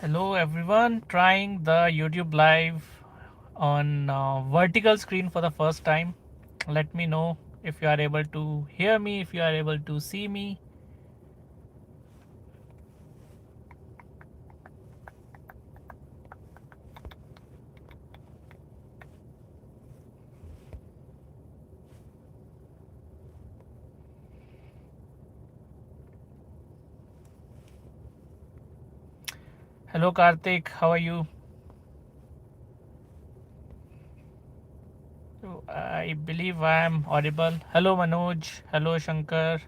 Hello everyone, trying the YouTube live on vertical screen for the first time. Let me know if you are able to hear me, if you are able to see me. Hello Karthik, how are you? I believe I am audible. Hello Manoj, hello Shankar.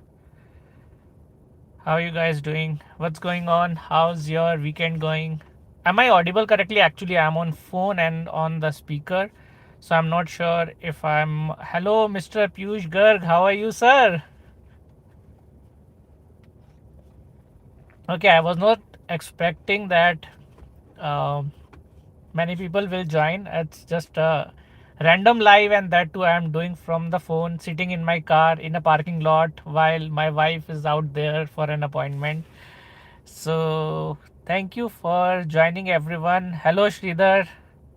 How are you guys doing? What's going on? How's your weekend going? Am I audible correctly? Actually, I'm on phone and on the speaker, so I'm not sure if I'm. Hello, Mr. Piyush Garg. How are you, sir? Okay, I was not expecting that um many people will join. It's just a random live, and that too I am doing from the phone, sitting in my car in a parking lot while my wife is out there for an appointment. So thank you for joining everyone. Hello Sridhar.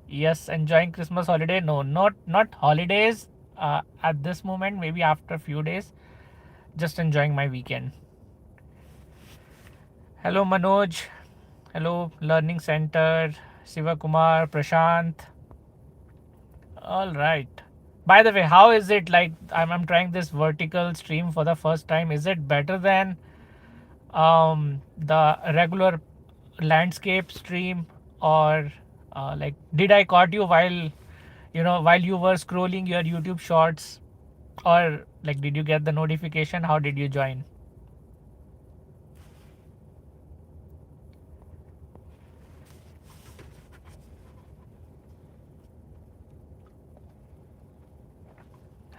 Yes, enjoying Christmas holiday. No, not holidays at this moment. Maybe after a few days. Just enjoying my weekend. Hello Manoj. Hello Learning Center. Siva Kumar, Prashant. All right. By the way, how is it like? I'm trying this vertical stream for the first time. Is it better than the regular landscape stream, or like did I caught you while while you were scrolling your YouTube shorts, or like did you get the notification? How did you join?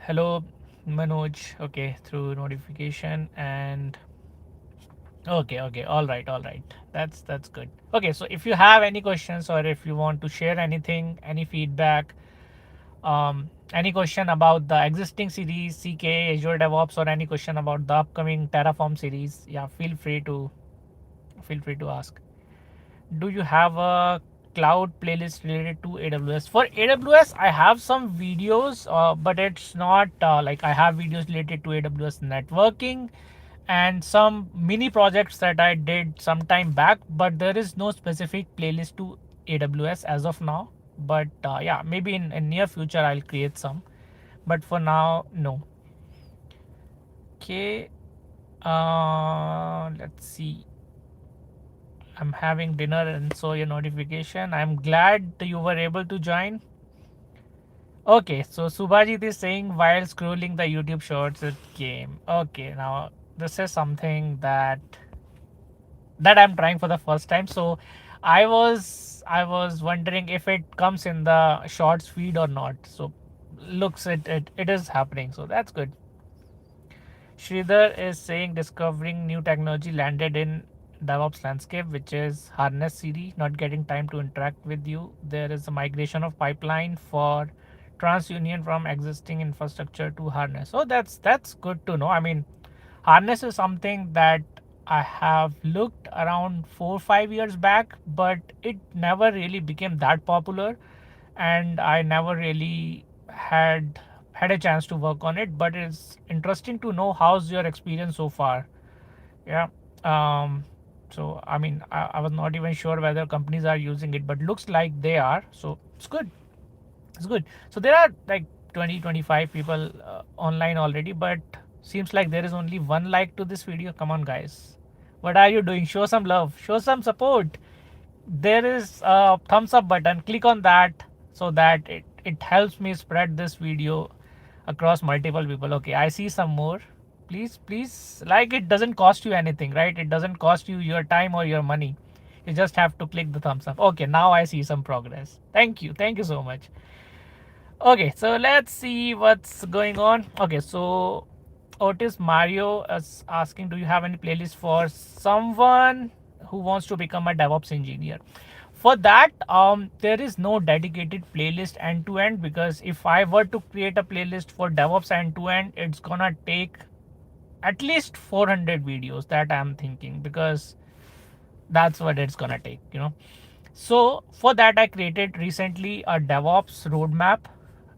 Hello Manoj. Okay, through notification. And okay, all right, that's good. Okay, so if you have any questions, or if you want to share anything, any feedback, any question about the existing series CK Azure DevOps, or any question about the upcoming Terraform series, yeah, feel free to ask. Do you have a cloud playlist related to AWS? For AWS, I have some videos, but it's not like I have videos related to AWS networking and some mini projects that I did some time back, but there is no specific playlist to AWS as of now. But yeah, maybe in near future I'll create some, but for now, no. Okay, let's see. I'm having dinner and saw your notification. I'm glad you were able to join. Okay, so Subhajit is saying while scrolling the YouTube shorts it came. Okay, now this is something that I'm trying for the first time. So I was wondering if it comes in the shorts feed or not. So looks it is happening. So that's good. Sridhar is saying discovering new technology landed in DevOps landscape, which is harness CD, not getting time to interact with you. There is a migration of pipeline for TransUnion from existing infrastructure to harness. So that's good to know. I mean, harness is something that I have looked around 4 or 5 years back, but it never really became that popular, and I never really had a chance to work on it. But it's interesting to know how's your experience so far. Yeah. Um, so I mean, I was not even sure whether companies are using it, but looks like they are. So it's good. It's good. So there are like 20-25 people online already, but seems like there is only one like to this video. Come on, guys. What are you doing? Show some love. Show some support. There is a thumbs up button. Click on that so that it helps me spread this video across multiple people. Okay, I see some more. Please, like, it doesn't cost you anything, right? It doesn't cost you your time or your money. You just have to click the thumbs up. Okay, now I see some progress. Thank you so much. Okay, so let's see what's going on. Okay, so Otis Mario is asking, do you have any playlist for someone who wants to become a DevOps engineer? For that, there is no dedicated playlist end to end, because if I were to create a playlist for DevOps end to end, it's gonna take at least 400 videos, that I'm thinking, because That's what it's gonna take, So for that, I created recently a DevOps roadmap,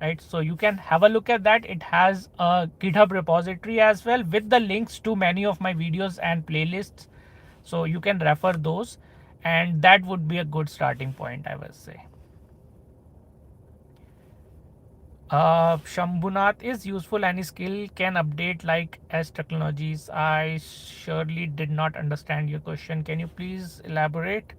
right? So you can have a look at that. It has a GitHub repository as well with the links to many of my videos and playlists. So you can refer those, and that would be a good starting point, I would say. Shambhunath, is useful any skill can update like as technologies? I surely did not understand your question. Can you please elaborate?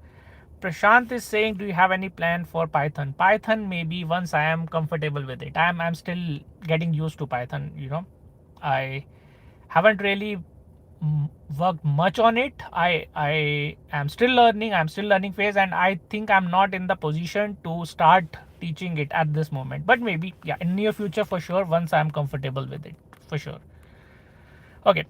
Prashant is saying, do you have any plan for Python? Python, maybe once I am comfortable with it. I'm still getting used to Python. I haven't really worked much on it. I am still learning. I'm still learning phase, and I think I'm not in the position to start teaching it at this moment. But maybe, yeah, in near future for sure. Once I'm comfortable with it, for sure. Okay.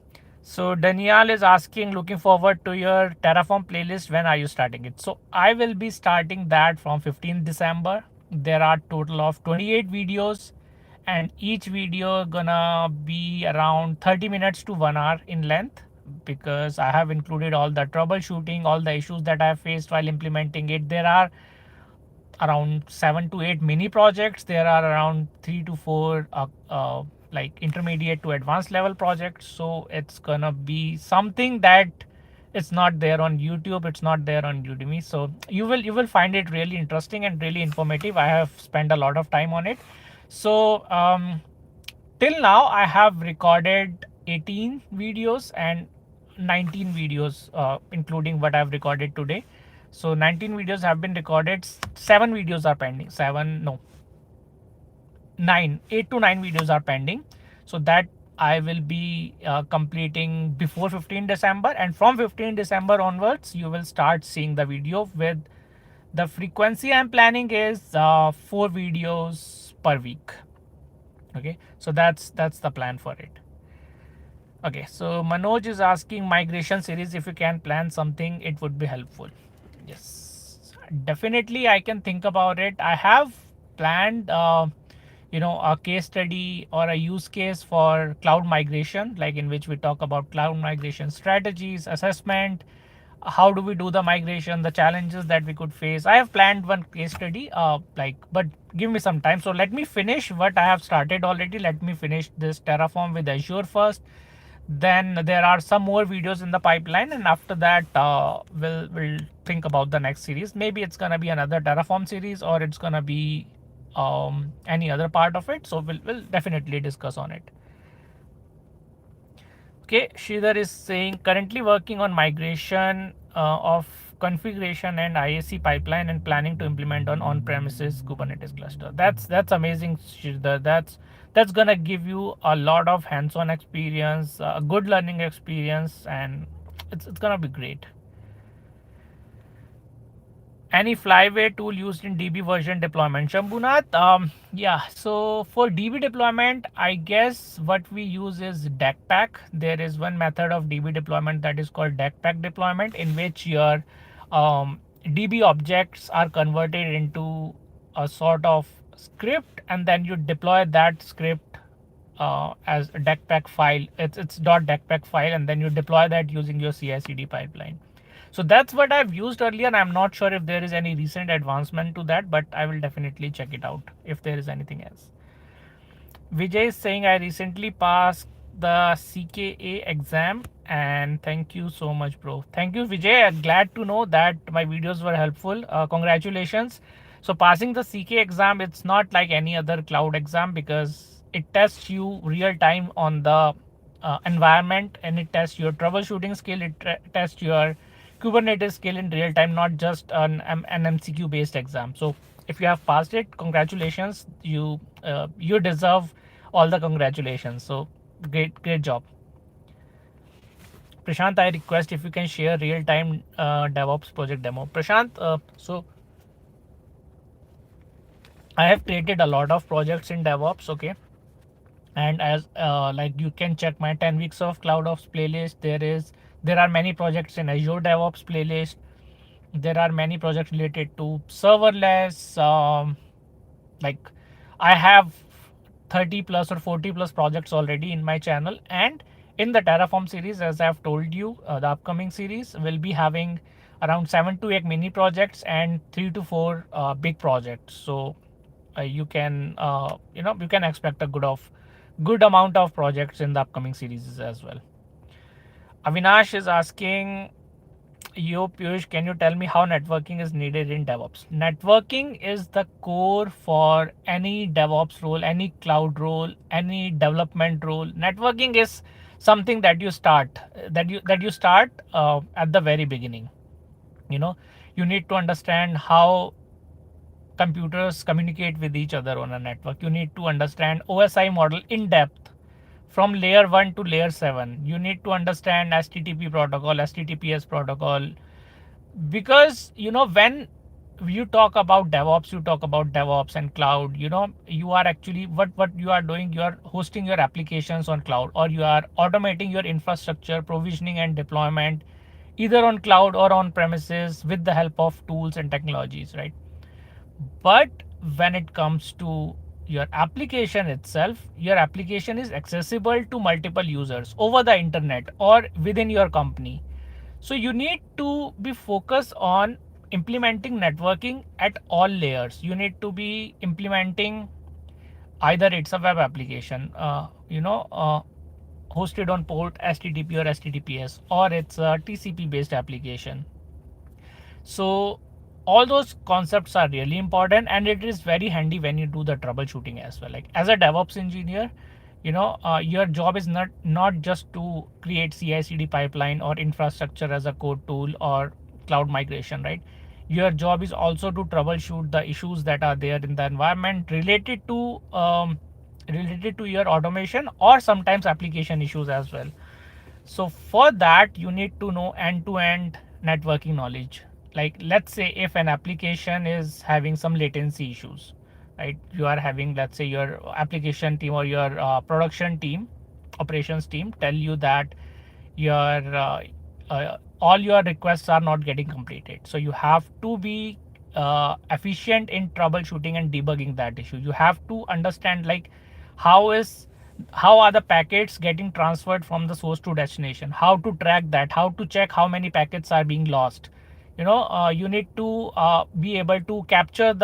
So Daniel is asking, looking forward to your Terraform playlist. When are you starting it? So I will be starting that from 15th December. There are total of 28 videos, and each video gonna be around 30 minutes to 1 hour in length, because I have included all the troubleshooting, all the issues that I have faced while implementing it. There are around 7 to 8 mini projects. There are around 3 to 4 like intermediate to advanced level projects. So it's gonna be something that it's not there on YouTube, it's not there on Udemy. So you will find it really interesting and really informative. I have spent a lot of time on it. So till now I have recorded 18 videos and 19 videos, including what I've recorded today. So 19 videos have been recorded, 7 videos are pending. 8 to 9 videos are pending. So that I will be completing before 15 December, and from 15 December onwards, you will start seeing the video. With the frequency I'm planning is 4 videos per week. Okay, so that's the plan for it. Okay, so Manoj is asking, migration series, if you can plan something, it would be helpful. Yes, definitely I can think about it. I have planned a case study or a use case for cloud migration, like in which we talk about cloud migration strategies, assessment, how do we do the migration, the challenges that we could face. I have planned one case study, but give me some time. So let me finish what I have started already. Let me finish this Terraform with Azure first. Then there are some more videos in the pipeline, and after that we'll think about the next series. Maybe it's gonna be another Terraform series, or it's gonna be any other part of it. So we'll definitely discuss on it. Okay, Sridhar is saying, currently working on migration of configuration and IAC pipeline and planning to implement on-premises Kubernetes cluster. That's amazing, Sridhar. That's gonna give you a lot of hands-on experience, a good learning experience, and it's gonna be great. Any flyweight tool used in DB version deployment? Shambhunath, yeah, so for DB deployment, I guess what we use is DECpack. There is one method of DB deployment that is called DECpack deployment, in which your DB objects are converted into a sort of script, and then you deploy that script as a DECpack file. It's .decpack file, and then you deploy that using your CI/CD pipeline. So that's what I've used earlier. I'm not sure if there is any recent advancement to that, but I will definitely check it out if there is anything else. Vijay is saying, I recently passed the CKA exam, and thank you so much, bro. Thank you, Vijay. I'm glad to know that my videos were helpful. Congratulations. So passing the CK exam, it's not like any other cloud exam, because it tests you real time on the environment, and it tests your troubleshooting skill. It tests your Kubernetes skill in real time, not just an MCQ based exam. So if you have passed it, congratulations. You deserve all the congratulations. So great job. Prashant, I request if you can share real time DevOps project demo. Prashant, so I have created a lot of projects in DevOps. Okay, and as like you can check my 10 weeks of CloudOps playlist. There are many projects in Azure DevOps playlist. There are many projects related to serverless. Like I have 30 plus or 40 plus projects already in my channel, and in the Terraform series, as I've told you, the upcoming series will be having around 7 to 8 mini projects and 3 to 4 big projects. So you can you can expect a good amount of projects in the upcoming series as well. Avinash is asking, yo Piyush, can you tell me how networking is needed in DevOps? Networking is the core for any DevOps role, any cloud role, any development role. Networking is something that you start at the very beginning. You need to understand how computers communicate with each other on a network. You need to understand OSI model in depth from layer 1 to layer 7. You need to understand HTTP protocol, HTTPS protocol, because when you talk about DevOps, you talk about DevOps and cloud. You are actually what you are doing. You are hosting your applications on cloud, or you are automating your infrastructure provisioning and deployment either on cloud or on premises with the help of tools and technologies, right? But when it comes to your application itself, your application is accessible to multiple users over the internet or within your company. So you need to be focused on implementing networking at all layers. You need to be implementing either it's a web application, hosted on port HTTP or HTTPS, or it's a TCP based application. So all those concepts are really important, and it is very handy when you do the troubleshooting as well. Like as a DevOps engineer, your job is not just to create CI/CD pipeline or infrastructure as a code tool or cloud migration, right? Your job is also to troubleshoot the issues that are there in the environment related to your automation or sometimes application issues as well. So for that, you need to know end-to-end networking knowledge. Like let's say if an application is having some latency issues, right? You are having, let's say your application team or your production team, operations team tell you that your all your requests are not getting completed. So you have to be efficient in troubleshooting and debugging that issue. You have to understand like how are the packets getting transferred from the source to destination, how to track that, how to check how many packets are being lost. You need to be able to capture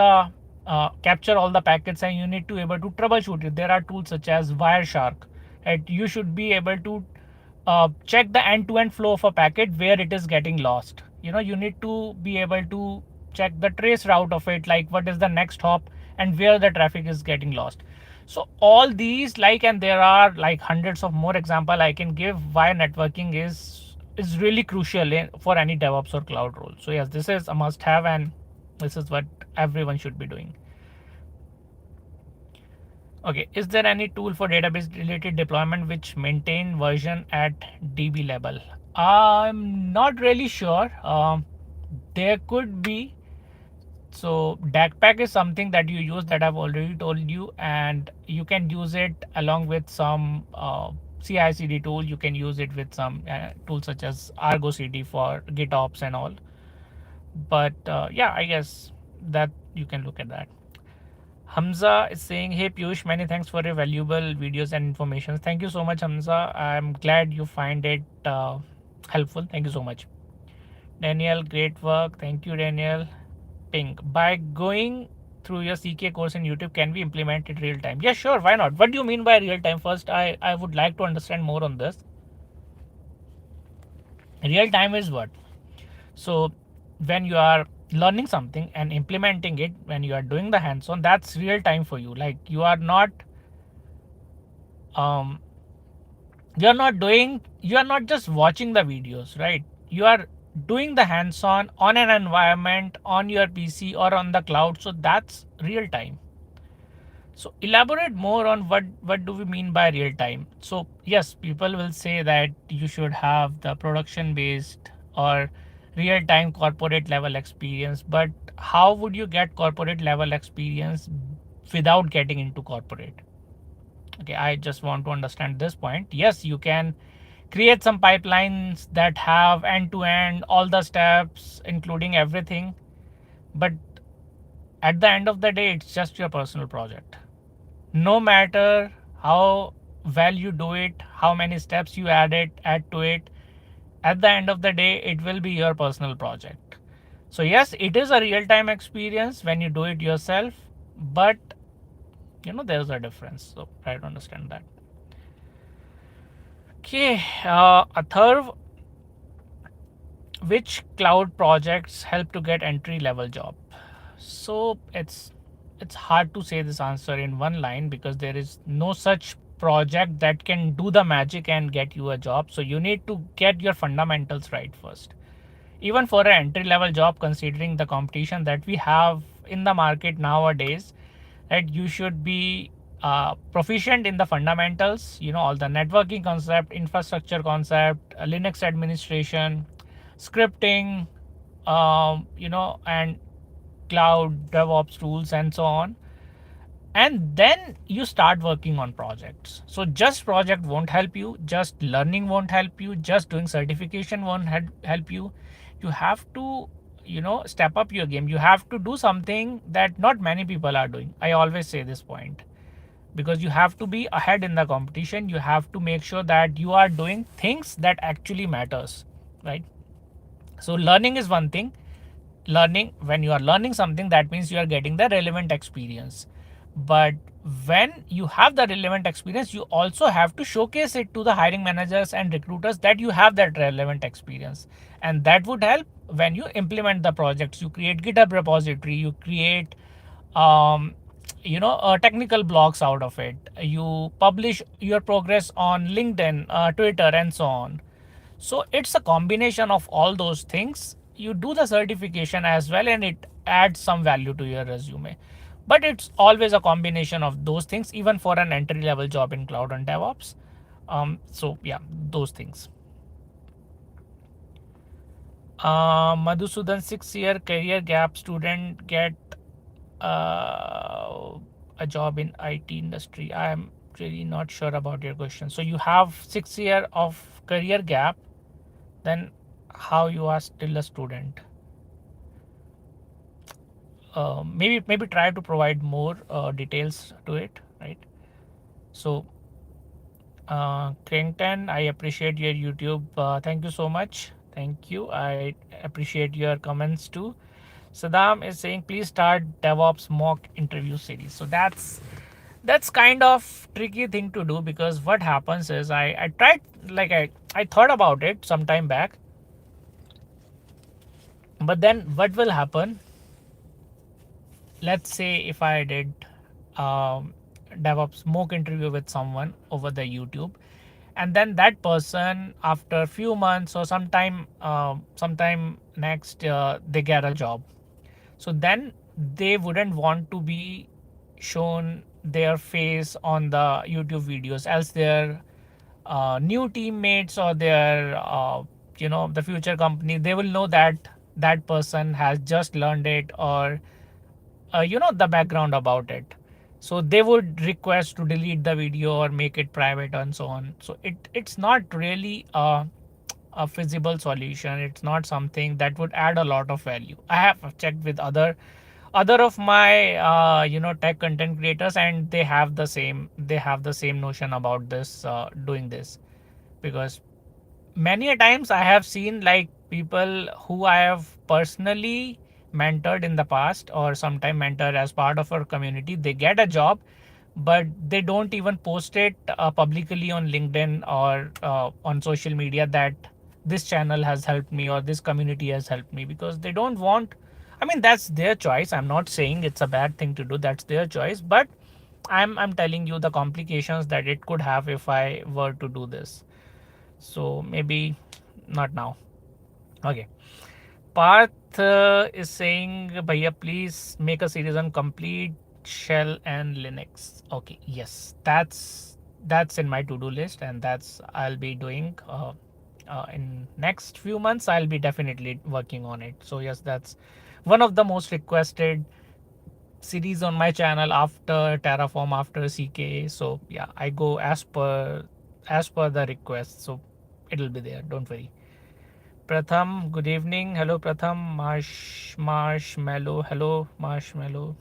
all the packets, and you need to be able to troubleshoot it. There are tools such as Wireshark, right? You should be able to check the end-to-end flow of a packet where it is getting lost. You need to be able to check the trace route of it, like what is the next hop and where the traffic is getting lost. So all these, and there are like hundreds of more example I can give why networking is really crucial for any DevOps or cloud role. So yes, this is a must have, and this is what everyone should be doing. Okay, is there any tool for database related deployment which maintain version at DB level? I'm not really sure. There could be. So DACPack is something that you use that I've already told you, and you can use it along with some CI/CD tool. You can use it with some tools such as Argo CD for GitOps and all. But yeah, I guess that you can look at that. Hamza is saying, hey Piyush, many thanks for your valuable videos and information. Thank you so much, Hamza. I'm glad you find it helpful. Thank you so much. Daniel, great work. Thank you, Daniel. Pink, by going through your CK course in YouTube, can we implement it real time? Yeah, sure. Why not? What do you mean by real time? First, I would like to understand more on this. Real time is what? So when you are learning something and implementing it, when you are doing the hands-on, that's real time for you. Like you are not just watching the videos, right? You are doing the hands-on on an environment, on your PC or on the cloud. So that's real time. So elaborate more on what do we mean by real time. So yes, people will say that you should have the production based or real time corporate level experience, but how would you get corporate level experience without getting into corporate? Okay, I just want to understand this point. Yes, you can create some pipelines that have end-to-end all the steps, including everything, but at the end of the day, it's just your personal project. No matter how well you do it, how many steps you add to it, At the end of the day, it will be your personal project. So yes, it is a real-time experience when you do it yourself, but there's a difference. So try to understand that. Okay, 𝗏𝗏, which cloud projects help to get entry level job? So it's hard to say this answer in one line because there is no such project that can do the magic and get you a job. So you need to get your fundamentals right first. Even for an entry level job, considering the competition that we have in the market nowadays, right, you should be proficient in the fundamentals, all the networking concept, infrastructure concept, Linux administration, scripting, and cloud DevOps tools and so on. And then you start working on projects. So just project won't help you, just learning won't help you, just doing certification won't help you. You have to step up your game. You have to do something that not many people are doing. I always say this point, because you have to be ahead in the competition. You have to make sure that you are doing things that actually matters, right? So learning is one thing. Learning, when you are learning something, that means you are getting the relevant experience. But when you have the relevant experience, you also have to showcase it to the hiring managers and recruiters that you have that relevant experience. And that would help when you implement the projects. You create GitHub repository, you create technical blogs out of it, you publish your progress on LinkedIn, Twitter, and so on. So it's a combination of all those things. You do the certification as well, and it adds some value to your resume. But it's always a combination of those things, even for an entry level job in cloud and DevOps. So yeah, those things. Madhusudan, 6-year career gap student get a job in IT industry. I am really not sure about your question. So you have 6 year of career gap, then how you are still a student? Maybe try to provide more details to it, right? So Crankton, I appreciate your YouTube. Thank you so much. Thank you. I appreciate your comments too. Saddam is saying, please start DevOps mock interview series. So that's kind of tricky thing to do, because what happens is I tried, like I thought about it some time back, but then what will happen, let's say if I did DevOps mock interview with someone over the YouTube, and then that person after a few months or sometime next they get a job. So then they wouldn't want to be shown their face on the YouTube videos, else their new teammates or their the future company, they will know that that person has just learned it, or the background about it. So they would request to delete the video or make it private and so on. So it's not really a feasible solution. It's not something that would add a lot of value. I have checked with other of my tech content creators, and they have the same notion about this, doing this, because many a times I have seen, like, people who I have personally mentored in the past, or sometime mentor as part of our community, they get a job, but they don't even post it publicly on LinkedIn or on social media that this channel has helped me or this community has helped me, because they don't want. I mean, that's their choice. I'm not saying it's a bad thing to do. That's their choice. But I'm telling you the complications that it could have if I were to do this. So maybe not now. Okay. Parth is saying, Bhaiya, please make a series on complete shell and Linux. Okay, yes, that's in my to-do list, and that's I'll be doing in next few months. I'll be definitely working on it. So yes, that's one of the most requested series on my channel after Terraform, after CK. So yeah, I go as per the request. So it'll be there. Don't worry. Pratham, good evening. Hello, Pratham. Marshmallow. Hello, Marshmallow.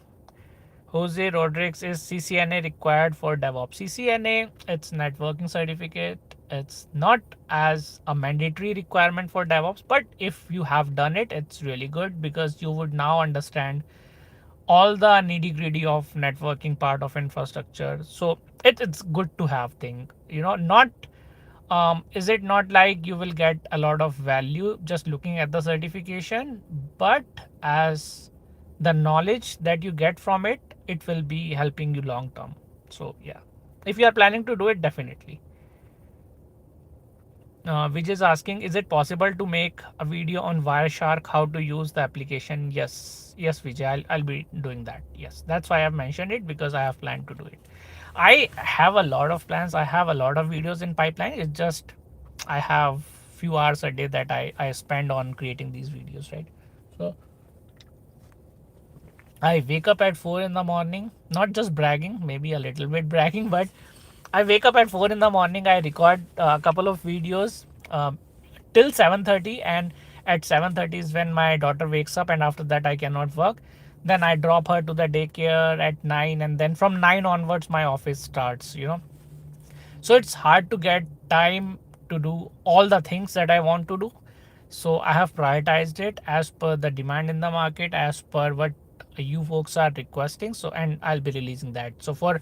Jose Rodriguez, is CCNA required for DevOps? CCNA, it's networking certificate. It's not as a mandatory requirement for DevOps, but if you have done it, it's really good because you would now understand all the nitty gritty of networking part of infrastructure. So it's good to have thing, not is it not like you will get a lot of value just looking at the certification, but as the knowledge that you get from it, it will be helping you long term. So yeah, if you are planning to do it, definitely. Which is asking, is it possible to make a video on Wireshark, how to use the application? Yes, Vijay, I'll be doing that. Yes, that's why I've mentioned it, because I have planned to do it. I have a lot of plans. I have a lot of videos in pipeline. It's just I have few hours a day that I spend on creating these videos, right? So I wake up at 4 in the morning, not just bragging, maybe a little bit bragging, but I wake up at 4 in the morning. I record a couple of videos till 7:30, and at 7:30 is when my daughter wakes up, and after that I cannot work. Then I drop her to the daycare at 9, and then from 9 onwards my office starts. So it's hard to get time to do all the things that I want to do. So I have prioritized it as per the demand in the market, as per what you folks are requesting. So, and I'll be releasing that. So for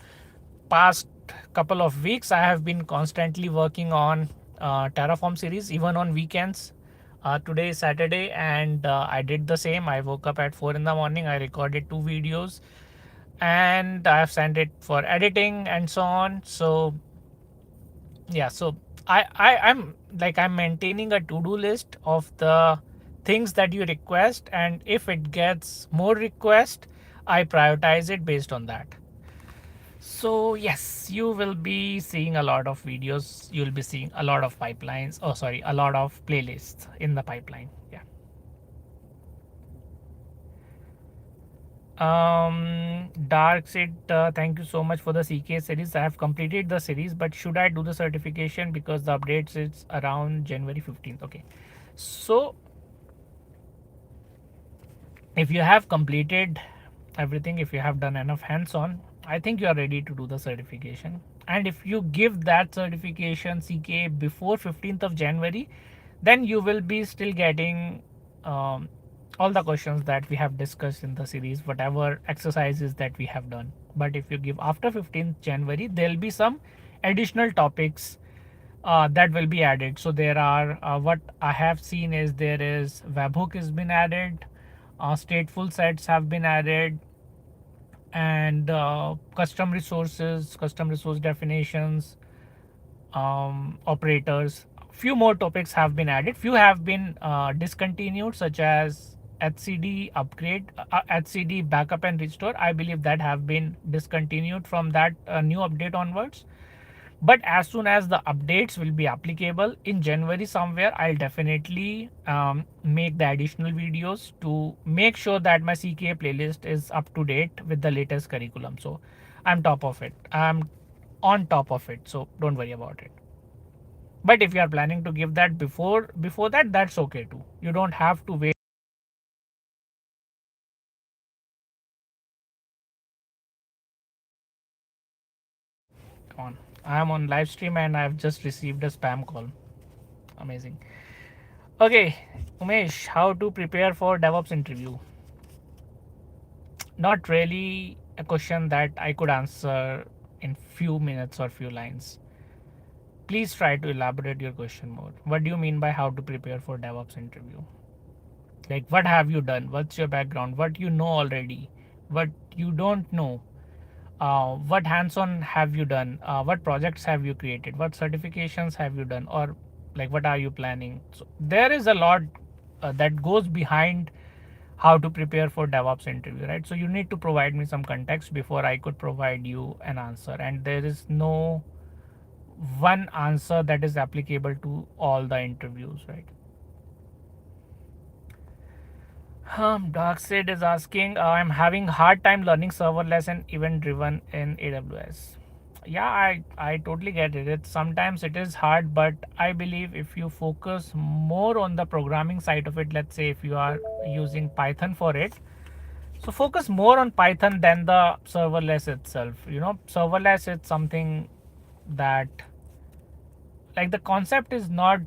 past couple of weeks, I have been constantly working on Terraform series, even on weekends. Today is Saturday, and I did the same. I woke up at 4 in the morning. I recorded 2 videos, and I have sent it for editing and so on. So yeah, so I'm maintaining a to-do list of the things that you request, and if it gets more request, I prioritize it based on that. So yes, you will be seeing a lot of videos. You'll be seeing a lot of pipelines. Oh, sorry, a lot of playlists in the pipeline. Yeah. Dark said, thank you so much for the CK series. I have completed the series, but should I do the certification because the updates is around January 15th? Okay, so if you have completed everything, if you have done enough hands-on, I think you are ready to do the certification. And if you give that certification CK before 15th of January, then you will be still getting all the questions that we have discussed in the series, whatever exercises that we have done. But if you give after 15th January, there'll be some additional topics that will be added. So there are what I have seen is there is webhook has been added, stateful sets have been added, and custom resources, custom resource definitions, operators. Few more topics have been added. Few have been discontinued, such as etcd upgrade, etcd backup and restore. I believe that have been discontinued from that new update onwards. But as soon as the updates will be applicable in January somewhere, I'll definitely make the additional videos to make sure that my CKA playlist is up to date with the latest curriculum. So I'm top of it. I'm on top of it. So don't worry about it. But if you are planning to give that before that, that's okay too. You don't have to wait. Come on. I am on live stream and I've just received a spam call. Amazing. Okay, Umesh, how to prepare for DevOps interview? Not really a question that I could answer in few minutes or few lines. Please try to elaborate your question more. What do you mean by how to prepare for DevOps interview? Like, what have you done? What's your background? What you know already? What you don't know? What hands-on have you done? What projects have you created? What certifications have you done? Or like, what are you planning? So there is a lot that goes behind how to prepare for DevOps interview, right? So you need to provide me some context before I could provide you an answer. And there is no one answer that is applicable to all the interviews, right? Darkseid is asking, I'm having hard time learning serverless and event driven in AWS. Yeah, I totally get it. Sometimes it is hard, but I believe if you focus more on the programming side of it, let's say if you are using Python for it, so focus more on Python than the serverless itself. Serverless is something that like the concept is not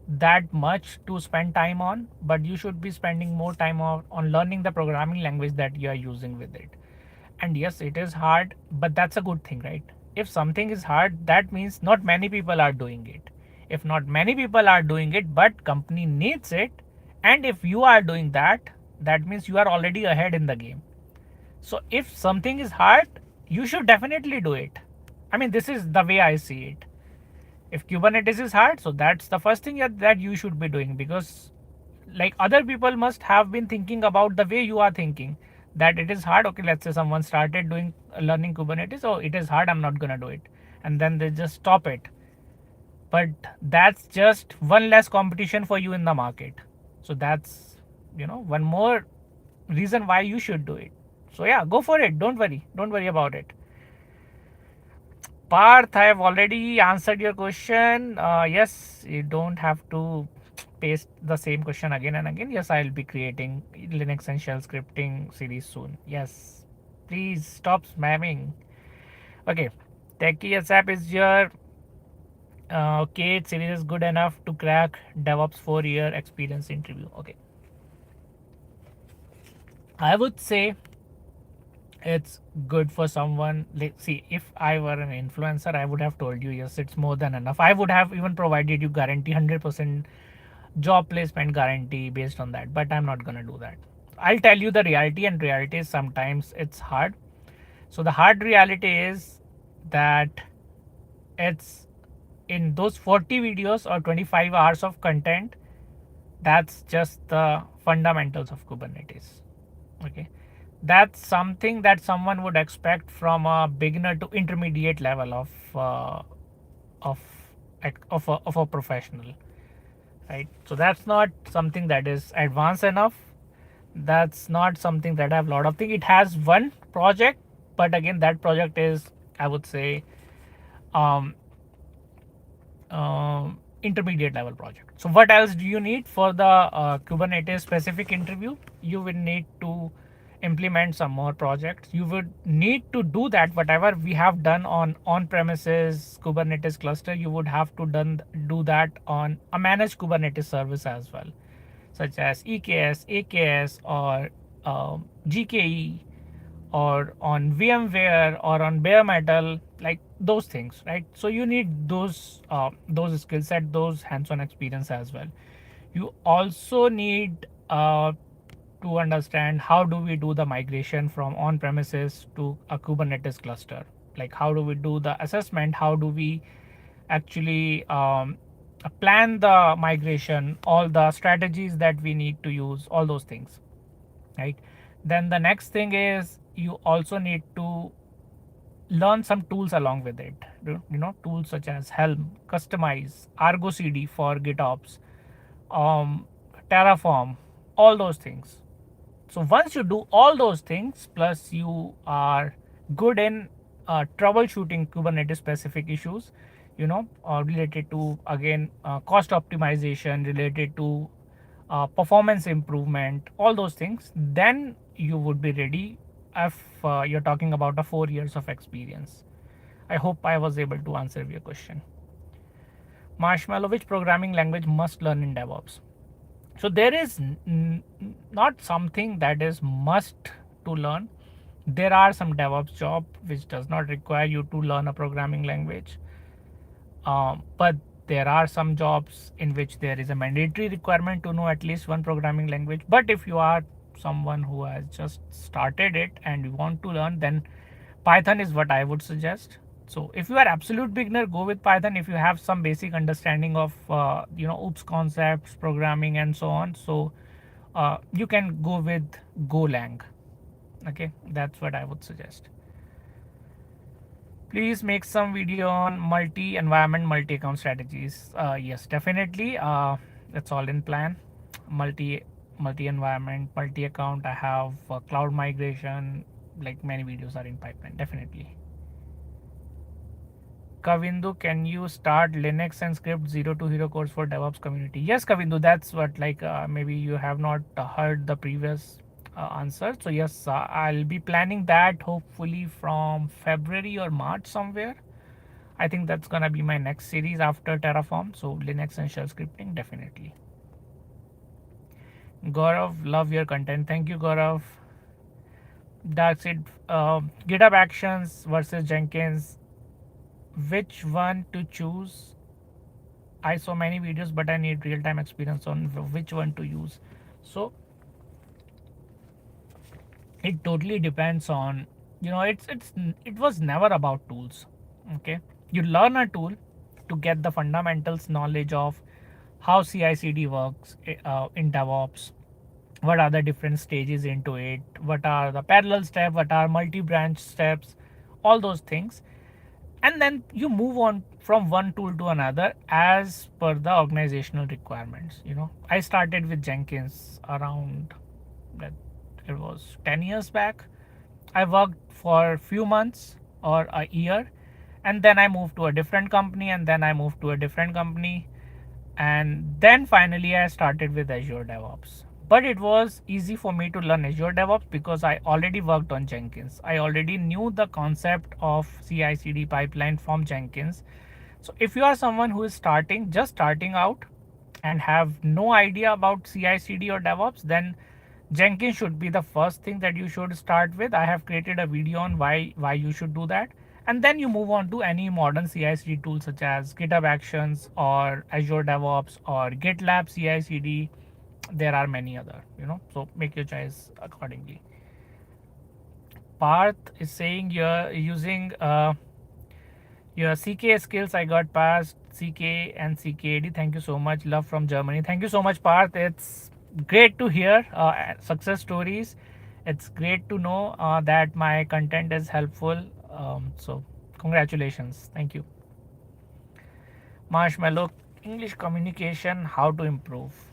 that much to spend time on, but you should be spending more time on learning the programming language that you are using with it. And yes, it is hard, but that's a good thing, right? If something is hard, that means not many people are doing it. If not many people are doing it, but company needs it, and if you are doing that, that means you are already ahead in the game. So if something is hard, you should definitely do it. I mean, this is the way I see it. If Kubernetes is hard, so that's the first thing that you should be doing, because like other people must have been thinking about the way you are thinking, that it is hard. Okay, let's say someone started doing learning Kubernetes. Oh, it is hard, I'm not gonna do it, and then they just stop it. But that's just one less competition for you in the market. So that's, one more reason why you should do it. So yeah, go for it. Don't worry about it. Parth, I have already answered your question. Yes, you don't have to paste the same question again and again. Yes, I'll be creating Linux and shell scripting series soon. Yes, please stop spamming. Okay, 𝗙𝗃 𝗧𝗧 is your okay. It series is good enough to crack DevOps 4-year experience interview. Okay, I would say it's good for someone. See, if I were an influencer, I would have told you yes, it's more than enough. I would have even provided you guarantee 100% job placement guarantee based on that, but I'm not gonna do that. I'll tell you the reality, and reality is sometimes it's hard. So the hard reality is that it's in those 40 videos or 25 hours of content, that's just the fundamentals of Kubernetes. Okay, that's something that someone would expect from a beginner to intermediate level of a professional, right? So that's not something that is advanced enough. That's not something that I have a lot of things. It has one project, but again, that project is, I would say, intermediate level project. So what else do you need for the Kubernetes specific interview? You will need to implement some more projects. You would need to do that whatever we have done on premises Kubernetes cluster, you would have to do that on a managed Kubernetes service as well, such as EKS, AKS, or GKE, or on VMware, or on bare metal, like those things, right? So you need those skill set, those hands-on experience as well. You also need to understand how do we do the migration from on-premises to a Kubernetes cluster. Like how do we do the assessment? How do we actually plan the migration? All the strategies that we need to use, all those things, right? Then the next thing is you also need to learn some tools along with it. Tools such as Helm, Customize, Argo CD for GitOps, Terraform, all those things. So once you do all those things, plus you are good in troubleshooting Kubernetes specific issues, related to, again, cost optimization, related to performance improvement, all those things, then you would be ready if you're talking about a 4 years of experience. I hope I was able to answer your question. Marshmallow, which programming language must learn in DevOps? So there is not something that is must to learn. There are some DevOps job which does not require you to learn a programming language, but there are some jobs in which there is a mandatory requirement to know at least one programming language. But if you are someone who has just started it and you want to learn, then Python is what I would suggest. So if you are absolute beginner, go with Python. If you have some basic understanding of OOPS concepts, programming, and so on, so you can go with Golang. Okay, that's what I would suggest. Please make some video on multi-environment, multi-account strategies. Yes, definitely. That's all in plan. Multi-environment, multi-account. I have cloud migration. Like many videos are in pipeline. Definitely. Kavindu, can you start Linux and script 0 to hero course for DevOps community? Yes, Kavindu, that's what, maybe you have not heard the previous answer. So yes, I'll be planning that hopefully from February or March somewhere. I think that's gonna be my next series after Terraform. So Linux and shell scripting, definitely. Gaurav, love your content. Thank you, Gaurav. That's it. GitHub Actions versus Jenkins. Which one to choose? I saw many videos, but I need real-time experience on which one to use. So it totally depends on, it was never about tools. Okay, you learn a tool to get the fundamentals knowledge of how CI/CD works in DevOps. What are the different stages into it? What are the parallel steps? What are multi-branch steps? All those things, and then you move on from one tool to another as per the organizational requirements. I started with Jenkins around, it was 10 years back. I worked for a few months or a year, and then I moved to a different company, and then I moved to a different company, and then finally I started with Azure DevOps. But it was easy for me to learn Azure DevOps because I already worked on Jenkins. I already knew the concept of CI/CD pipeline from Jenkins. So if you are someone who is just starting out and have no idea about CI/CD or DevOps, then Jenkins should be the first thing that you should start with. I have created a video on why you should do that. And then you move on to any modern CI/CD tool such as GitHub Actions or Azure DevOps or GitLab CI/CD. There are many other, so make your choice accordingly. Parth is saying you're using your CK skills. I got past CK and CKAD. Thank you so much. Love from Germany. Thank you so much, Parth. It's great to hear success stories. It's great to know that my content is helpful. So congratulations. Thank you. Marshmallow, English communication, how to improve?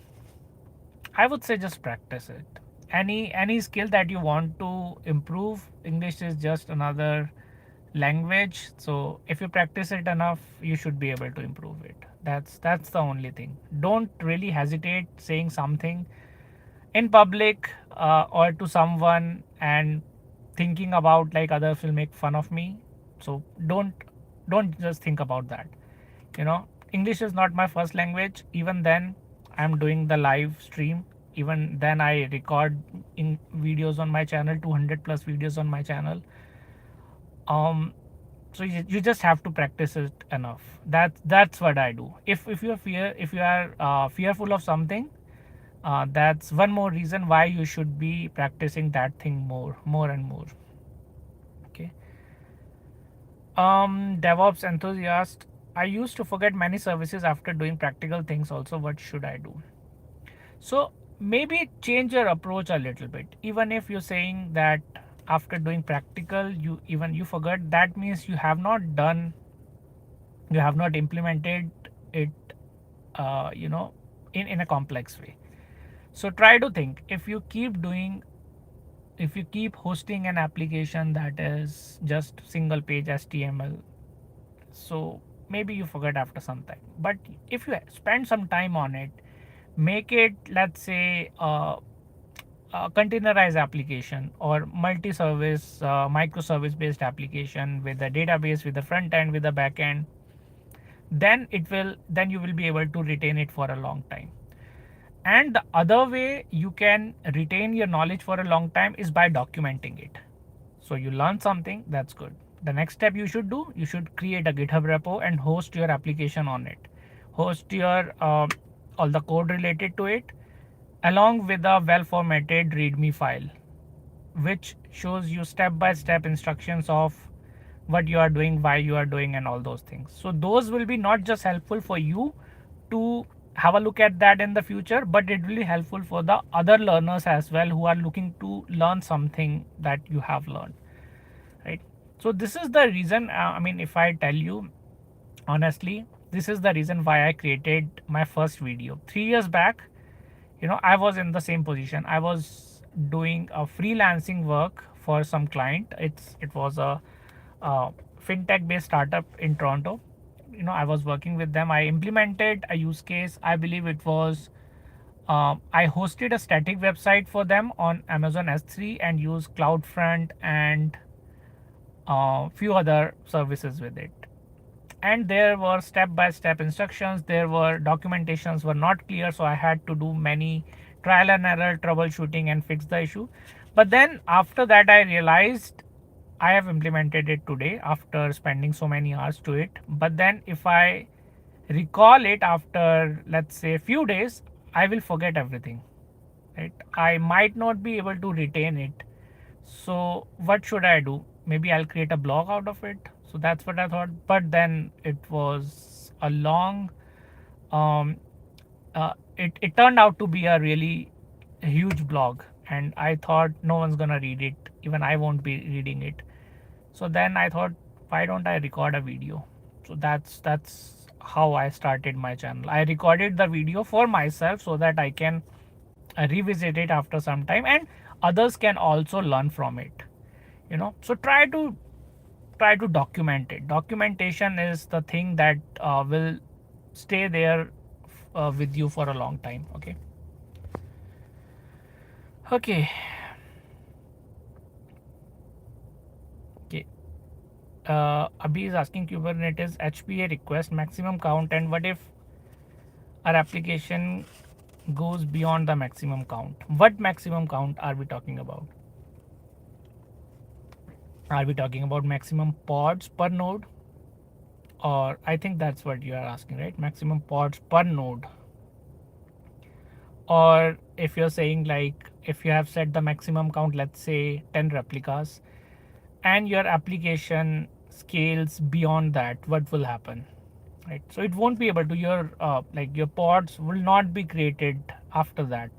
I would say just practice it. Any skill that you want to improve, English is just another language. So if you practice it enough, you should be able to improve it. That's the only thing. Don't really hesitate saying something in public or to someone and thinking about like others will make fun of me. So don't just think about that. English is not my first language. Even then, I'm doing the live stream. Even then, I record in videos on my channel, 200 plus videos on my channel. So you just have to practice it enough. That's what I do. If you are fearful of something, that's one more reason why you should be practicing that thing more and more. Okay. DevOps enthusiast. I used to forget many services after doing practical things also. What should I do? So maybe change your approach a little bit. Even if you're saying that after doing practical you forgot, that means you have not implemented it in a complex way. So try to think, if you keep hosting an application that is just single page HTML, so maybe you forget after some time. But if you spend some time on it, make it, let's say, a containerized application or multi-service microservice based application with a database, with a front end, with a back end, then you will be able to retain it for a long time. And the other way you can retain your knowledge for a long time is by documenting it. So you learn something, that's good. The next step you should do, you should create a GitHub repo and host your application on it. Host your all the code related to it along with a well formatted readme file, which shows you step-by-step instructions of what you are doing, why you are doing, and all those things. So those will be not just helpful for you to have a look at that in the future, but it will be helpful for the other learners as well who are looking to learn something that you have learned, right? So this is the reason, if I tell you honestly, this is the reason why I created my first video 3 years back. I was in the same position. I was doing a freelancing work for some client. It was a fintech based startup in Toronto. I was working with them. I implemented a use case. I believe it was I hosted a static website for them on Amazon S3 and used CloudFront and few other services with it. and there were step-by-step instructions. There were documentations were not clear, so I had to do many trial and error troubleshooting and fix the issue. But then after that I realized I have implemented it today after spending so many hours to it. But then if I recall it after, let's say, a few days, I will forget everything, right? I might not be able to retain it. So what should I do? Maybe I'll create a blog out of it. So that's what I thought. But then it was a long, it turned out to be a really huge blog, and I thought no one's gonna read it. Even I won't be reading it. So then I thought, why don't I record a video? So that's how I started my channel. I recorded the video for myself so that I can revisit it after some time, and others can also learn from it. So try to document it. Documentation is the thing that will stay there with you for a long time. Okay. Okay. Abhi is asking Kubernetes HPA request maximum count, and what if our application goes beyond the maximum count? What maximum count are we talking about? Are we talking about maximum pods per node? Or I think that's what you are asking, right? Maximum pods per node. Or if you're saying, like, if you have set the maximum count, let's say 10 replicas, and your application scales beyond that, what will happen, right? So it won't be able to, your pods will not be created after that.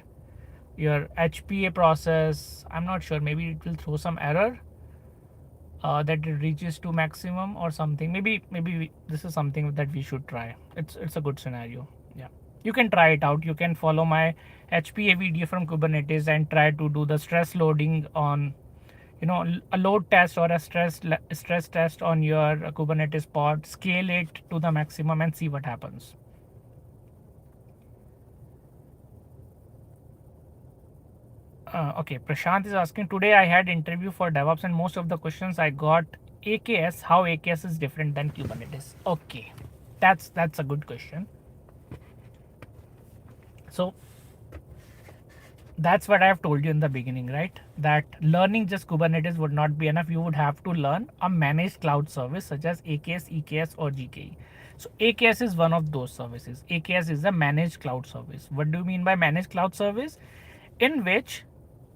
Your HPA process, I'm not sure, maybe it will throw some error that it reaches to maximum or something. Maybe this is something that we should try. It's a good scenario. Yeah, you can try it out. You can follow my HPA video from Kubernetes and try to do the stress loading on, a load test or a stress test on your Kubernetes pod, scale it to the maximum and see what happens. Okay, Prashant is asking, today I had interview for DevOps and most of the questions I got AKS, how AKS is different than Kubernetes. Okay, that's a good question. So that's what I have told you in the beginning, right? That learning just Kubernetes would not be enough. You would have to learn a managed cloud service such as AKS, EKS, or GKE. So AKS is one of those services. AKS is a managed cloud service. What do you mean by managed cloud service? In which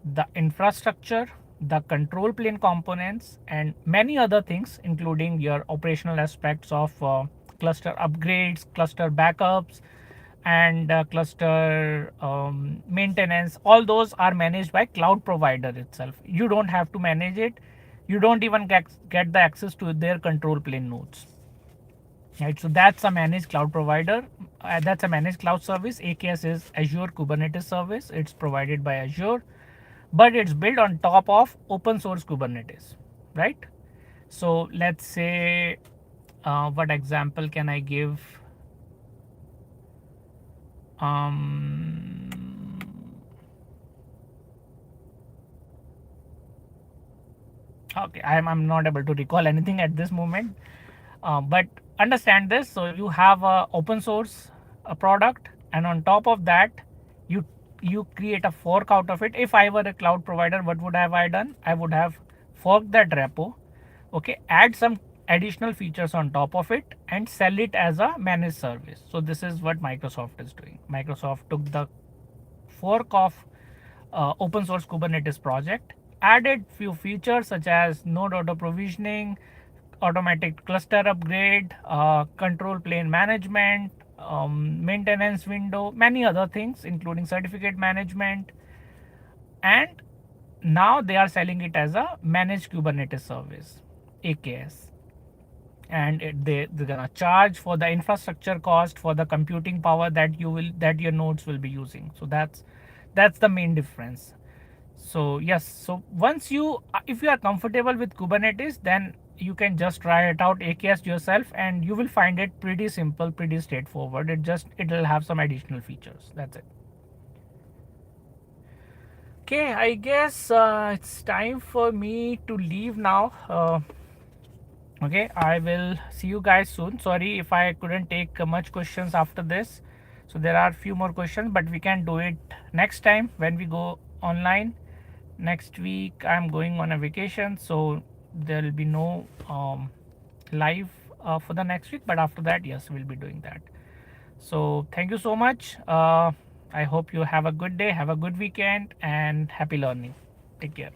the infrastructure, the control plane components, and many other things, including your operational aspects of cluster upgrades, cluster backups, and cluster maintenance, all those are managed by cloud provider itself. You don't have to manage it. You don't even get the access to their control plane nodes, right? So that's a managed cloud provider. That's a managed cloud service. AKS is Azure Kubernetes service. It's provided by Azure, but it's built on top of open source Kubernetes, right? So let's say, what example can I give? Okay, I'm not able to recall anything at this moment, but understand this. So you have a open source product, and on top of that, you create a fork out of it. If I were a cloud provider, what would have I done? I would have forked that repo, okay, add some additional features on top of it, and sell it as a managed service. So this is what Microsoft is doing. Microsoft took the fork of open source Kubernetes project, added few features such as node auto provisioning, automatic cluster upgrade, control plane management, maintenance window, many other things, including certificate management, and now they are selling it as a managed Kubernetes service, AKS. And they're gonna charge for the infrastructure cost, for the computing power that your nodes will be using. So that's the main difference. So yes, so once if you are comfortable with Kubernetes, then you can just try it out, AKS yourself, and you will find it pretty simple, pretty straightforward. It'll have some additional features. That's it. Okay, I guess it's time for me to leave now. Okay, I will see you guys soon. Sorry if I couldn't take much questions after this. So there are few more questions, but we can do it next time when we go online. Next week I'm going on a vacation, so there will be no live for the next week, but after that, yes, we'll be doing that. So thank you so much. I hope you have a good day, have a good weekend, and happy learning. Take care.